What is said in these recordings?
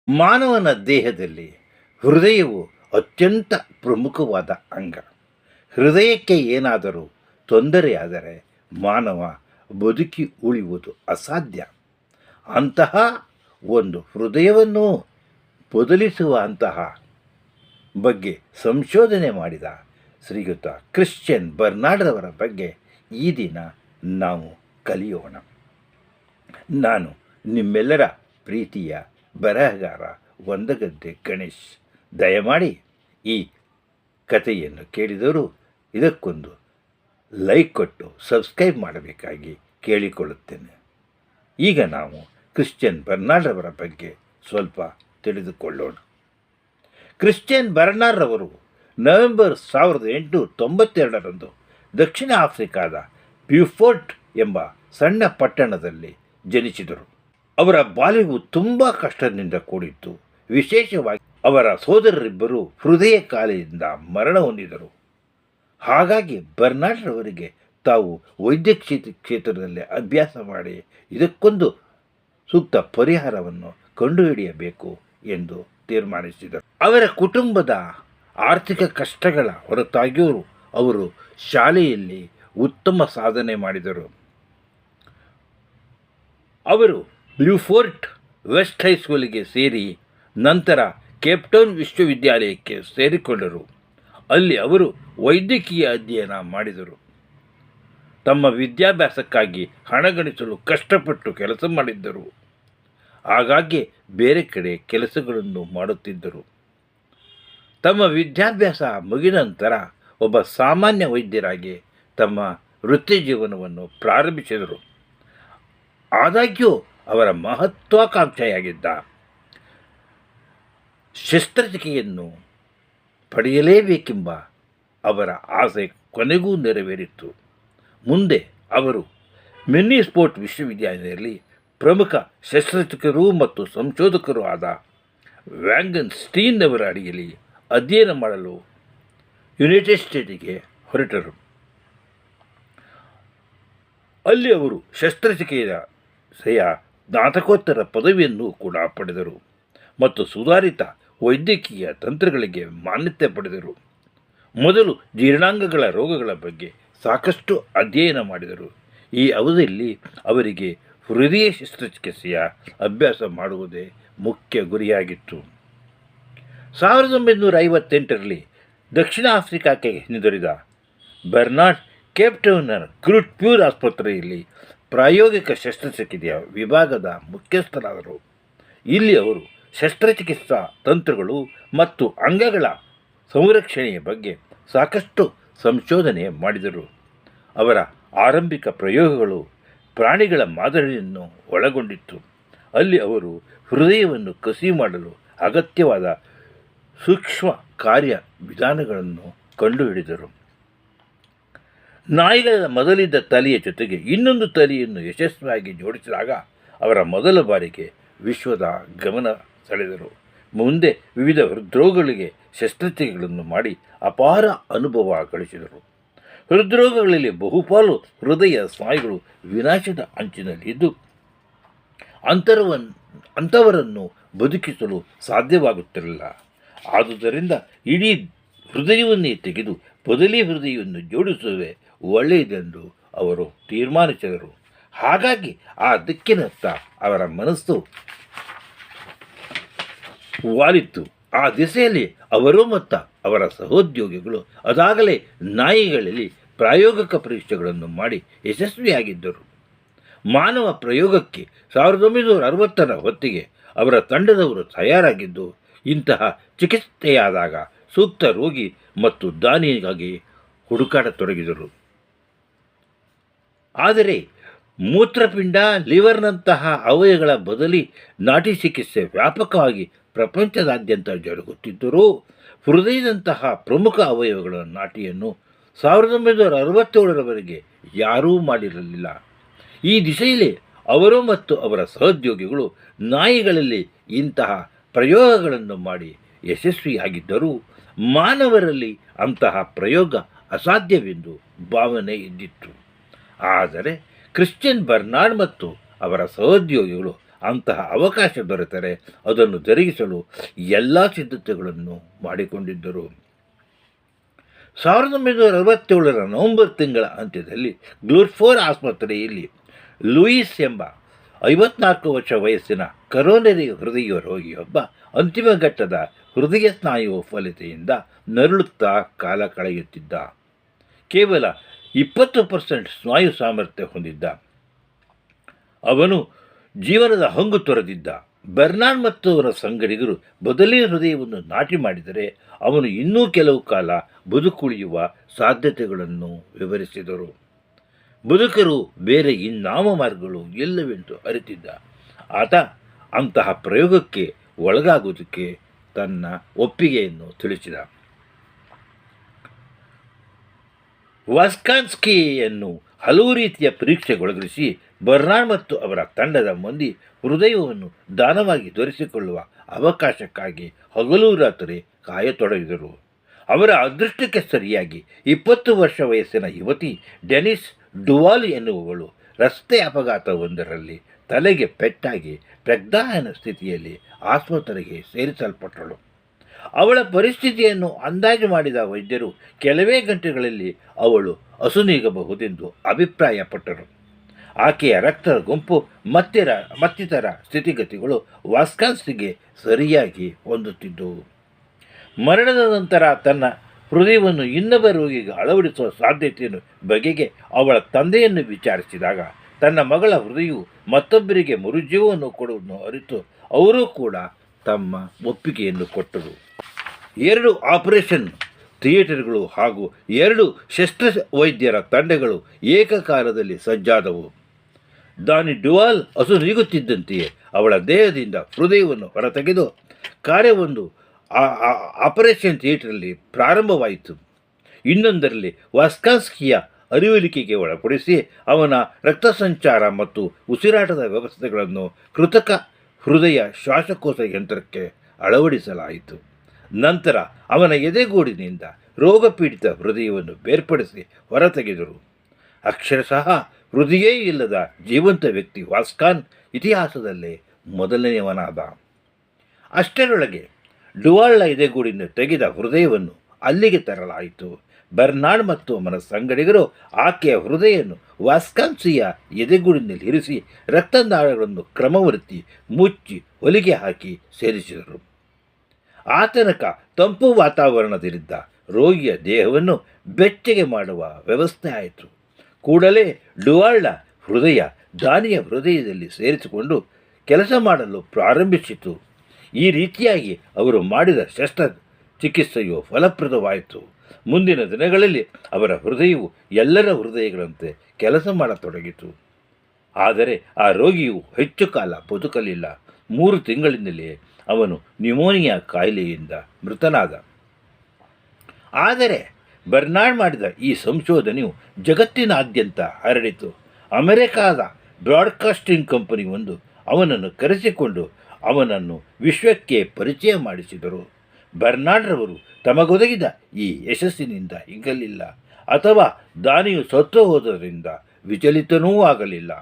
ಮಾನವನ ದೇಹದಲ್ಲಿ ಹೃದಯವು ಅತ್ಯಂತ ಪ್ರಮುಖವಾದ ಅಂಗ. ಹೃದಯಕ್ಕೆ ಏನಾದರೂ ತೊಂದರೆಯಾದರೆ ಮಾನವ ಬದುಕಿ ಉಳಿಯುವುದು ಅಸಾಧ್ಯ. ಅಂತಹ ಒಂದು ಹೃದಯವನ್ನು ಬದಲಿಸುವ ಬಗ್ಗೆ ಸಂಶೋಧನೆ ಮಾಡಿದ ಶ್ರೀಯುತ ಕ್ರಿಶ್ಚಿಯನ್ ಬರ್ನಾರ್ಡ್ರವರ ಬಗ್ಗೆ ಈ ದಿನ ನಾವು ಕಲಿಯೋಣ. ನಾನು ನಿಮ್ಮೆಲ್ಲರ ಪ್ರೀತಿಯ ಬರಹಗಾರ ಒಂದಗದ್ದೆ ಗಣೇಶ್. ದಯಮಾಡಿ ಈ ಕಥೆಯನ್ನು ಕೇಳಿದವರು ಇದಕ್ಕೊಂದು ಲೈಕ್ ಕೊಟ್ಟು ಸಬ್ಸ್ಕ್ರೈಬ್ ಮಾಡಬೇಕಾಗಿ ಕೇಳಿಕೊಳ್ಳುತ್ತೇನೆ. ಈಗ ನಾವು ಕ್ರಿಶ್ಚಿಯನ್ ಬರ್ನಾರ್ಡ್ರವರ ಬಗ್ಗೆ ಸ್ವಲ್ಪ ತಿಳಿದುಕೊಳ್ಳೋಣ. ಕ್ರಿಶ್ಚಿಯನ್ ಬರ್ನಾರ್ಡ್ರವರು ನವೆಂಬರ್ 1892ರಂದು ದಕ್ಷಿಣ ಆಫ್ರಿಕಾದ ಬ್ಯೂಫೋರ್ಟ್ ಎಂಬ ಸಣ್ಣ ಪಟ್ಟಣದಲ್ಲಿ ಜನಿಸಿದರು. ಅವರ ಬಾಲ್ಯವು ತುಂಬ ಕಷ್ಟದಿಂದ ಕೂಡಿತ್ತು. ವಿಶೇಷವಾಗಿ ಅವರ ಸೋದರರಿಬ್ಬರು ಹೃದಯ ಕಾಯಿಲೆಯಿಂದ ಮರಣ ಹೊಂದಿದರು. ಹಾಗಾಗಿ ಬರ್ನಾರ್ಡ್ರವರಿಗೆ ತಾವು ವೈದ್ಯ ಕ್ಷೇತ್ರದಲ್ಲಿ ಅಭ್ಯಾಸ ಮಾಡಿ ಇದಕ್ಕೊಂದು ಸೂಕ್ತ ಪರಿಹಾರವನ್ನು ಕಂಡುಹಿಡಿಯಬೇಕು ಎಂದು ತೀರ್ಮಾನಿಸಿದರು. ಅವರ ಕುಟುಂಬದ ಆರ್ಥಿಕ ಕಷ್ಟಗಳ ಹೊರತಾಗಿಯೂ ಅವರು ಶಾಲೆಯಲ್ಲಿ ಉತ್ತಮ ಸಾಧನೆ ಮಾಡಿದರು. ಅವರು ಬ್ಯೂಫೋರ್ಟ್ ವೆಸ್ಟ್ ಹೈಸ್ಕೂಲಿಗೆ ಸೇರಿ ನಂತರ ಕೇಪ್ಟೌನ್ ವಿಶ್ವವಿದ್ಯಾಲಯಕ್ಕೆ ಸೇರಿಕೊಂಡರು. ಅಲ್ಲಿ ಅವರು ವೈದ್ಯಕೀಯ ಅಧ್ಯಯನ ಮಾಡಿದರು. ತಮ್ಮ ವಿದ್ಯಾಭ್ಯಾಸಕ್ಕಾಗಿ ಹಣ ಗಳಿಸಲು ಕಷ್ಟಪಟ್ಟು ಕೆಲಸ ಮಾಡಿದ್ದರು. ಹಾಗಾಗಿ ಬೇರೆ ಕಡೆ ಕೆಲಸಗಳನ್ನು ಮಾಡುತ್ತಿದ್ದರು. ತಮ್ಮ ವಿದ್ಯಾಭ್ಯಾಸ ಮುಗಿದ ನಂತರ ಒಬ್ಬ ಸಾಮಾನ್ಯ ವೈದ್ಯರಾಗಿ ತಮ್ಮ ವೃತ್ತಿ ಜೀವನವನ್ನು ಪ್ರಾರಂಭಿಸಿದರು. ಆದಾಗ್ಯೂ ಅವರ ಮಹತ್ವಾಕಾಂಕ್ಷೆಯಾಗಿದ್ದ ಶಸ್ತ್ರಚಿಕಿತ್ಸೆಯನ್ನು ಪಡೆಯಲೇಬೇಕೆಂಬ ಅವರ ಆಸೆ ಕೊನೆಗೂ ನೆರವೇರಿತು. ಮುಂದೆ ಅವರು ಮಿನ್ನಿಸ್ಪೋರ್ಟ್ ವಿಶ್ವವಿದ್ಯಾಲಯದಲ್ಲಿ ಪ್ರಮುಖ ಶಸ್ತ್ರಚಿಕಿತ್ಸಕರು ಮತ್ತು ಸಂಶೋಧಕರು ಆದ ವ್ಯಾಂಗನ್ ಸ್ಟೀನ್ ಅವರ ಅಡಿಯಲ್ಲಿ ಅಧ್ಯಯನ ಮಾಡಲು ಯುನೈಟೆಡ್ ಸ್ಟೇಟ್ಸ್ಗೆ ಹೊರಟರು. ಅಲ್ಲಿ ಅವರು ಶಸ್ತ್ರಚಿಕಿತ್ಸೆಯ ಸ್ನಾತಕೋತ್ತರ ಪದವಿಯನ್ನು ಕೂಡ ಪಡೆದರು ಮತ್ತು ಸುಧಾರಿತ ವೈದ್ಯಕೀಯ ತಂತ್ರಗಳಿಗೆ ಮಾನ್ಯತೆ ಪಡೆದರು. ಮೊದಲು ಜೀರ್ಣಾಂಗಗಳ ರೋಗಗಳ ಬಗ್ಗೆ ಸಾಕಷ್ಟು ಅಧ್ಯಯನ ಮಾಡಿದರು. ಈ ಅವಧಿಯಲ್ಲಿ ಅವರಿಗೆ ಹೃದಯ ಶಸ್ತ್ರಚಿಕಿತ್ಸೆಯ ಅಭ್ಯಾಸ ಮಾಡುವುದೇ ಮುಖ್ಯ ಗುರಿಯಾಗಿತ್ತು. 1958ರಲ್ಲಿ ದಕ್ಷಿಣ ಆಫ್ರಿಕಾಕ್ಕೆ ಹಿಂದಿರುಗಿದ ಬರ್ನಾರ್ಡ್ ಕೇಪ್ಟೌನ್ನ ಕ್ರೂಟ್ ಪ್ಯೂರ್ ಆಸ್ಪತ್ರೆಯಲ್ಲಿ ಪ್ರಾಯೋಗಿಕ ಶಸ್ತ್ರಚಿಕಿತ್ಸೆಯ ವಿಭಾಗದ ಮುಖ್ಯಸ್ಥರಾದರು. ಇಲ್ಲಿ ಅವರು ಶಸ್ತ್ರಚಿಕಿತ್ಸಾ ತಂತ್ರಗಳು ಮತ್ತು ಅಂಗಗಳ ಸಂರಕ್ಷಣೆಯ ಬಗ್ಗೆ ಸಾಕಷ್ಟು ಸಂಶೋಧನೆ ಮಾಡಿದರು. ಅವರ ಆರಂಭಿಕ ಪ್ರಯೋಗಗಳು ಪ್ರಾಣಿಗಳ ಮಾದರಿಯನ್ನು ಒಳಗೊಂಡಿತ್ತು. ಅಲ್ಲಿ ಅವರು ಹೃದಯವನ್ನು ಕಸಿ ಮಾಡಲು ಅಗತ್ಯವಾದ ಸೂಕ್ಷ್ಮ ಕಾರ್ಯ ವಿಧಾನಗಳನ್ನು ಕಂಡುಹಿಡಿದರು. ನಾಯಿಗಳ ಮೊದಲಿದ್ದ ತಲೆಯ ಜೊತೆಗೆ ಇನ್ನೊಂದು ತಲೆಯನ್ನು ಯಶಸ್ವಿಯಾಗಿ ಜೋಡಿಸಿದಾಗ ಅವರ ಮೊದಲ ಬಾರಿಗೆ ವಿಶ್ವದ ಗಮನ ಸೆಳೆದರು. ಮುಂದೆ ವಿವಿಧ ಹೃದ್ರೋಗಗಳಿಗೆ ಶಸ್ತ್ರಚಿಕಿತ್ಸೆಗಳನ್ನು ಮಾಡಿ ಅಪಾರ ಅನುಭವ ಗಳಿಸಿದರು. ಹೃದ್ರೋಗಗಳಲ್ಲಿ ಬಹುಪಾಲು ಹೃದಯ ಸ್ನಾಯುಗಳು ವಿನಾಶದ ಅಂಚಿನಲ್ಲಿದ್ದು ಅಂಥವರನ್ನು ಬದುಕಿಸಲು ಸಾಧ್ಯವಾಗುತ್ತಿರಲಿಲ್ಲ. ಆದುದರಿಂದ ಇಡೀ ಹೃದಯವನ್ನೇ ತೆಗೆದು ಬದಲಿ ಹೃದಯವನ್ನು ಜೋಡಿಸುವುದೇ ಒಳ್ಳೆಯದೆಂದು ಅವರು ತೀರ್ಮಾನಿಸಿದರು. ಹಾಗಾಗಿ ಆ ದಿಕ್ಕಿನತ್ತ ಅವರ ಮನಸ್ಸು ವಾಲಿತ್ತು. ಆ ದಿಸೆಯಲ್ಲಿ ಅವರು ಮತ್ತು ಅವರ ಸಹೋದ್ಯೋಗಿಗಳು ಅದಾಗಲೇ ನಾಯಿಗಳಲ್ಲಿ ಪ್ರಾಯೋಗಿಕ ಪರೀಕ್ಷೆಗಳನ್ನು ಮಾಡಿ ಯಶಸ್ವಿಯಾಗಿದ್ದರು. ಮಾನವ ಪ್ರಯೋಗಕ್ಕೆ 1960ರ ಹೊತ್ತಿಗೆ ಅವರ ತಂಡದವರು ತಯಾರಾಗಿದ್ದು, ಇಂತಹ ಚಿಕಿತ್ಸೆಯಾದಾಗ ಸೂಕ್ತ ರೋಗಿ ಮತ್ತು ದಾನಿಗಾಗಿ ಹುಡುಕಾಡತೊಡಗಿದರು. ಆದರೆ ಮೂತ್ರಪಿಂಡ, ಲಿವರ್ನಂತಹ ಅವಯವಗಳ ಬದಲಿ ನಾಟಿ ಚಿಕಿತ್ಸೆ ವ್ಯಾಪಕವಾಗಿ ಪ್ರಪಂಚದಾದ್ಯಂತ ಜರುಗುತ್ತಿದ್ದರೂ ಹೃದಯದಂತಹ ಪ್ರಮುಖ ಅವಯವಗಳ ನಾಟಿಯನ್ನು 1967ರವರೆಗೆ ಯಾರೂ ಮಾಡಿರಲಿಲ್ಲ. ಈ ದಿಸೆಯಲ್ಲಿ ಅವರು ಮತ್ತು ಅವರ ಸಹೋದ್ಯೋಗಿಗಳು ನಾಯಿಗಳಲ್ಲಿ ಇಂತಹ ಪ್ರಯೋಗಗಳನ್ನು ಮಾಡಿ ಯಶಸ್ವಿಯಾಗಿದ್ದರೂ ಮಾನವರಲ್ಲಿ ಅಂತಹ ಪ್ರಯೋಗ ಅಸಾಧ್ಯವೆಂದು ಭಾವನೆ ಇದ್ದಿತ್ತು. ಆದರೆ ಕ್ರಿಶ್ಚಿಯನ್ ಬರ್ನಾರ್ಡ್ ಮತ್ತು ಅವರ ಸಹೋದ್ಯೋಗಿಗಳು ಅಂತಹ ಅವಕಾಶ ದೊರೆತರೆ ಅದನ್ನು ಜರುಗಿಸಲು ಎಲ್ಲ ಸಿದ್ಧತೆಗಳನ್ನು ಮಾಡಿಕೊಂಡಿದ್ದರು. 1967 ನವೆಂಬರ್ ತಿಂಗಳ ಅಂತ್ಯದಲ್ಲಿ ಗ್ಲೂರ್ಫೋರ್ ಆಸ್ಪತ್ರೆಯಲ್ಲಿ ಲೂಯಿಸ್ ಎಂಬ 54 ವರ್ಷ ವಯಸ್ಸಿನ ಕರೋನರಿ ಹೃದಯ ರೋಗಿಯೊಬ್ಬ ಅಂತಿಮ ಘಟ್ಟದ ಹೃದಯ ಸ್ನಾಯು ವೈಫಲ್ಯತೆಯಿಂದ ನರಳುತ್ತಾ ಕಾಲ ಕಳೆಯುತ್ತಿದ್ದ. ಕೇವಲ 20% ಸ್ನಾಯು ಸಾಮರ್ಥ್ಯ ಹೊಂದಿದ್ದ. ಅವನು ಜೀವನದ ಹಂಗು ತೊರೆದಿದ್ದ. ಬರ್ನಾರ್ಡ್ ಮತ್ತು ಅವರ ಸಂಗಡಿಗರು ಬದಲಿ ಹೃದಯವನ್ನು ನಾಟಿ ಮಾಡಿದರೆ ಅವನು ಇನ್ನೂ ಕೆಲವು ಕಾಲ ಬದುಕುಳಿಯುವ ಸಾಧ್ಯತೆಗಳನ್ನು ವಿವರಿಸಿದರು. ಬದುಕರು ಬೇರೆ ಇನ್ನಾವ ಮಾರ್ಗಗಳು ಎಲ್ಲವೆಂದು ಅರಿತಿದ್ದ ಆತ ಅಂತಹ ಪ್ರಯೋಗಕ್ಕೆ ಒಳಗಾಗುವುದಕ್ಕೆ ತನ್ನ ಒಪ್ಪಿಗೆಯನ್ನು ತಿಳಿಸಿದ. ವಾಸ್ಕಾನ್ಸ್ಕಿಯನ್ನು ಹಲವು ರೀತಿಯ ಪರೀಕ್ಷೆಗೊಳಗಿಸಿ ಬರ್ನಾರ್ಡ್ ಮತ್ತು ಅವರ ತಂಡದ ಮಂದಿ ಹೃದಯವನ್ನು ದಾನವಾಗಿ ದೊರೆಸಿಕೊಳ್ಳುವ ಅವಕಾಶಕ್ಕಾಗಿ ಹಗಲು ರಾತ್ರಿ ಕಾಯತೊಡಗಿದರು. ಅವರ ಅದೃಷ್ಟಕ್ಕೆ ಸರಿಯಾಗಿ 20 ವರ್ಷ ವಯಸ್ಸಿನ ಯುವತಿ ಡೆನಿಸ್ ಡುವಾಲ್ ಎನ್ನುವವಳು ರಸ್ತೆ ಅಪಘಾತವೊಂದರಲ್ಲಿ ತಲೆಗೆ ಪೆಟ್ಟಾಗಿ ಪ್ರಜ್ಞಾಹೀನ ಸ್ಥಿತಿಯಲ್ಲಿ ಆಸ್ಪತ್ರೆಗೆ ಸೇರಿಸಲ್ಪಟ್ಟಳು. ಅವಳ ಪರಿಸ್ಥಿತಿಯನ್ನು ಅಂದಾಜು ಮಾಡಿದ ವೈದ್ಯರು ಕೆಲವೇ ಗಂಟೆಗಳಲ್ಲಿ ಅವಳು ಅಸುನೀಗಬಹುದೆಂದು ಅಭಿಪ್ರಾಯಪಟ್ಟರು. ಆಕೆಯ ರಕ್ತದ ಗುಂಪು ಮತ್ತಿತರ ಸ್ಥಿತಿಗತಿಗಳು ವಾಸ್ಕಾನ್ಸ್ಕಿಗೆ ಸರಿಯಾಗಿ ಹೊಂದುತ್ತಿದ್ದವು. ಮರಣದ ನಂತರ ತನ್ನ ಹೃದಯವನ್ನು ಇನ್ನೊಬ್ಬ ರೋಗಿಗೆ ಅಳವಡಿಸುವ ಸಾಧ್ಯತೆಯನ್ನು ಬಗೆಗೆ ಅವಳ ತಂದೆಯನ್ನು ವಿಚಾರಿಸಿದಾಗ ತನ್ನ ಮಗಳ ಹೃದಯವು ಮತ್ತೊಬ್ಬರಿಗೆ ಮರುಜೀವವನ್ನು ಕೊಡುವುದನ್ನು ಅರಿತು ಅವರೂ ಕೂಡ ತಮ್ಮ ಒಪ್ಪಿಗೆಯನ್ನು ಕೊಟ್ಟರು. 2 ಆಪರೇಷನ್ ಥಿಯೇಟರ್ಗಳು ಹಾಗೂ 2 ಶಸ್ತ್ರವೈದ್ಯರ ತಂಡಗಳು ಏಕಕಾಲದಲ್ಲಿ ಸಜ್ಜಾದವು. ದಾನಿ ಡುವಾಲ್ ನೀಗುತ್ತಿದ್ದಂತೆಯೇ ಅವಳ ದೇಹದಿಂದ ಹೃದಯವನ್ನು ಹೊರತೆಗೆದು ಕಾರ್ಯವೊಂದು ಆಪರೇಷನ್ ಥಿಯೇಟರಲ್ಲಿ ಪ್ರಾರಂಭವಾಯಿತು. ಇನ್ನೊಂದರಲ್ಲಿ ವಾಸ್ಕಾನ್ಸ್ಕಿಯ ಅರಿವಳಿಕೆಗೆ ಒಳಪಡಿಸಿ ಅವನ ರಕ್ತ ಸಂಚಾರ ಮತ್ತು ಉಸಿರಾಟದ ವ್ಯವಸ್ಥೆಗಳನ್ನು ಕೃತಕ ಹೃದಯ ಶ್ವಾಸಕೋಶ ಯಂತ್ರಕ್ಕೆ ಅಳವಡಿಸಲಾಯಿತು. ನಂತರ ಅವನ ಎದೆಗೂಡಿನಿಂದ ರೋಗಪೀಡಿತ ಹೃದಯವನ್ನು ಬೇರ್ಪಡಿಸಿ ಹೊರತೆಗೆದರು. ಅಕ್ಷರಶಃ ಹೃದಯೇ ಇಲ್ಲದ ಜೀವಂತ ವ್ಯಕ್ತಿ ವಾಸ್ಕಾನ್ ಇತಿಹಾಸದಲ್ಲೇ ಮೊದಲನೆಯವನಾದ. ಅಷ್ಟರೊಳಗೆ ಡುವಾಲ್ನ ಎದೆಗೂಡಿನ ತೆಗೆದ ಹೃದಯವನ್ನು ಅಲ್ಲಿಗೆ ತರಲಾಯಿತು. ಬರ್ನಾರ್ಡ್ ಮತ್ತು ಅವನ ಸಂಗಡಿಗರು ಆಕೆಯ ಹೃದಯವನ್ನು ವಾಸ್ಕಾನ್ಸ್ಕಿಯ ಎದೆಗೂಡಿನಲ್ಲಿ ಇರಿಸಿ ರಕ್ತನಾಳಗಳನ್ನು ಕ್ರಮವರ್ತಿ ಮುಚ್ಚಿ ಹೊಲಿಗೆ ಹಾಕಿ ಸೇರಿಸಿದರು. ಆ ತನಕ ತಂಪು ವಾತಾವರಣದಲ್ಲಿದ್ದ ರೋಗಿಯ ದೇಹವನ್ನು ಬೆಚ್ಚಗೆ ಮಾಡುವ ವ್ಯವಸ್ಥೆ ಆಯಿತು. ಕೂಡಲೇ ಡುವಾಲ್ನ ಹೃದಯ ದಾನಿಯ ಹೃದಯದಲ್ಲಿ ಸೇರಿಸಿಕೊಂಡು ಕೆಲಸ ಮಾಡಲು ಪ್ರಾರಂಭಿಸಿತು. ಈ ರೀತಿಯಾಗಿ ಅವರು ಮಾಡಿದ ಶಸ್ತ್ರಚಿಕಿತ್ಸೆಯು ಫಲಪ್ರದವಾಯಿತು. ಮುಂದಿನ ದಿನಗಳಲ್ಲಿ ಅವರ ಹೃದಯವು ಎಲ್ಲರ ಹೃದಯಗಳಂತೆ ಕೆಲಸ ಮಾಡತೊಡಗಿತು. ಆದರೆ ಆ ರೋಗಿಯು ಹೆಚ್ಚು ಕಾಲ ಬದುಕಲಿಲ್ಲ. 3 ತಿಂಗಳಿನಲ್ಲೇ ಅವನು ನ್ಯೂಮೋನಿಯಾ ಕಾಯಿಲೆಯಿಂದ ಮೃತನಾದ. ಆದರೆ ಬರ್ನಾರ್ಡ್ ಮಾಡಿದ ಈ ಸಂಶೋಧನೆಯು ಜಗತ್ತಿನಾದ್ಯಂತ ಹರಡಿತು. ಅಮೆರಿಕಾದ ಬ್ರಾಡ್ಕಾಸ್ಟಿಂಗ್ ಕಂಪನಿಯೊಂದು ಅವನನ್ನು ಕರೆಸಿಕೊಂಡು ಅವನನ್ನು ವಿಶ್ವಕ್ಕೆ ಪರಿಚಯ ಮಾಡಿಸಿದರು. ಬರ್ನಾರ್ಡ್ರವರು ತಮಗೊದಗಿದ ಈ ಯಶಸ್ಸಿನಿಂದ ಹಿಗ್ಗಲಿಲ್ಲ ಅಥವಾ ದಾನಿಯು ಸತ್ತು ಹೋದರಿಂದ ವಿಚಲಿತನೂ ಆಗಲಿಲ್ಲ.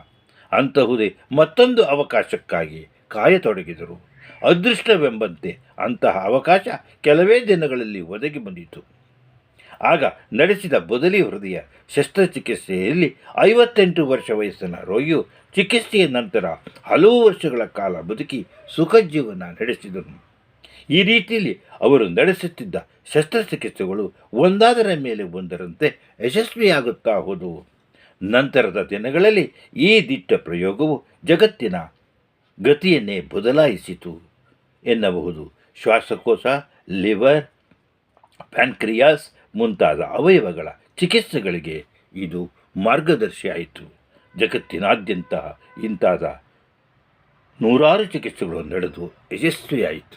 ಅಂತಹುದೇ ಮತ್ತೊಂದು ಅವಕಾಶಕ್ಕಾಗಿ ಕಾಯತೊಡಗಿದರು. ಅದೃಷ್ಟವೆಂಬಂತೆ ಅಂತಹ ಅವಕಾಶ ಕೆಲವೇ ದಿನಗಳಲ್ಲಿ ಒದಗಿ ಬಂದಿತು. ಆಗ ನಡೆಸಿದ ಬದಲಿ ಹೃದಯ ಶಸ್ತ್ರಚಿಕಿತ್ಸೆಯಲ್ಲಿ 58 ವರ್ಷ ವಯಸ್ಸಿನ ರೋಗಿಯು ಚಿಕಿತ್ಸೆಯ ನಂತರ ಹಲವು ವರ್ಷಗಳ ಕಾಲ ಬದುಕಿ ಸುಖಜೀವನ ನಡೆಸಿದನು. ಈ ರೀತಿಯಲ್ಲಿ ಅವರು ನಡೆಸುತ್ತಿದ್ದ ಶಸ್ತ್ರಚಿಕಿತ್ಸೆಗಳು ಒಂದಾದರ ಮೇಲೆ ಒಂದರಂತೆ ಯಶಸ್ವಿಯಾಗುತ್ತಾ ಹೋದವು. ನಂತರದ ದಿನಗಳಲ್ಲಿ ಈ ದಿಟ್ಟ ಪ್ರಯೋಗವು ಜಗತ್ತಿನ ಗತಿಯನ್ನೇ ಬದಲಾಯಿಸಿತು ಎನ್ನಬಹುದು. ಶ್ವಾಸಕೋಶ, ಲಿವರ್, ಪ್ಯಾನ್ಕ್ರಿಯಾಸ್ ಮುಂತಾದ ಅವಯವಗಳ ಚಿಕಿತ್ಸೆಗಳಿಗೆ ಇದು ಮಾರ್ಗದರ್ಶಿಯಾಯಿತು. ಜಗತ್ತಿನಾದ್ಯಂತ ಇಂತಾದ 100 ಚಿಕಿತ್ಸೆಗಳು ನಡೆದು ಯಶಸ್ವಿಯಾಯಿತು.